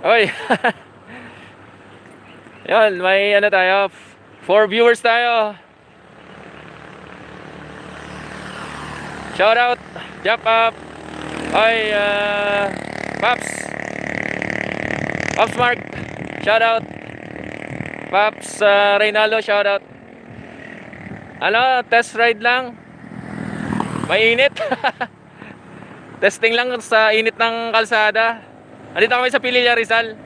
Oy. Yan, may ano tayo. 4 viewers tayo. Shout out, Jump Up. Oy, Paps. Paps Mark. Shout out. Paps Reynaldo, shout out. Ano, test ride lang. Mainit. Testing lang sa init ng kalsada. Andito kami sa Pililla, Rizal.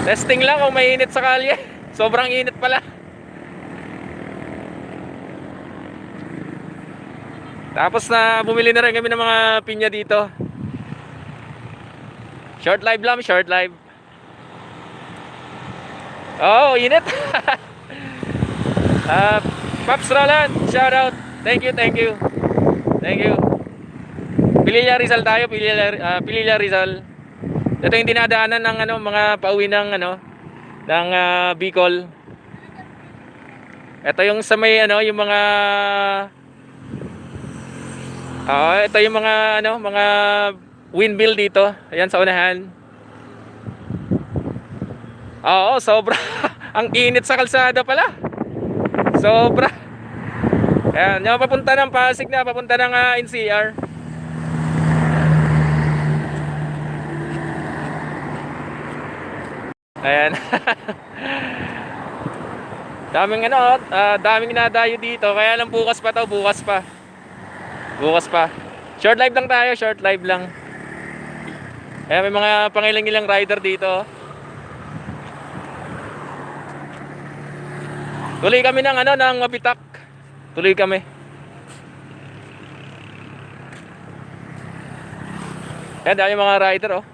Testing lang kung mainit sa kalye. Sobrang init pala. Tapos na bumili na rin kami ng mga pinya dito. Short live lang, short live. Oh, init. Paps Roland, shout out. Thank you, thank you. Thank you. Pililla Rizal tayo, Pililla Rizal. Ito yung dinadaanan ng ano, mga pauwi ng ano, ng Bicol. Ito yung sa may ano, yung mga ito yung mga ano, mga windmill dito. Ayan sa unahan. Oo, sobra. Ang init sa kalsada pala. Sobra. Ayan, yung papunta ng Pasig na, papunta ng NCR. Ayan. Daming ano, daming nadayo dito. Kaya lang bukas pa to, bukas pa. Bukas pa. Short live lang tayo, short live lang. Ayan, may mga pangilang-ilang rider dito. Tuloy kami ng ano, ng Mabitak. Tuloy kami. Ayan, dahil mga rider oh.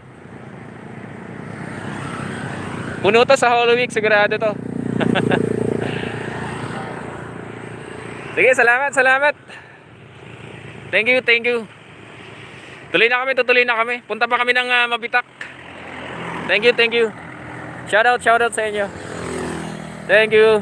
Puno to sa Holy Week, sigurado to. Sige, salamat, salamat. Thank you, thank you. Tuloy na kami, tutuloy na kami. Punta pa kami ng Mabitak. Thank you, thank you. Shout out sa inyo. Thank you.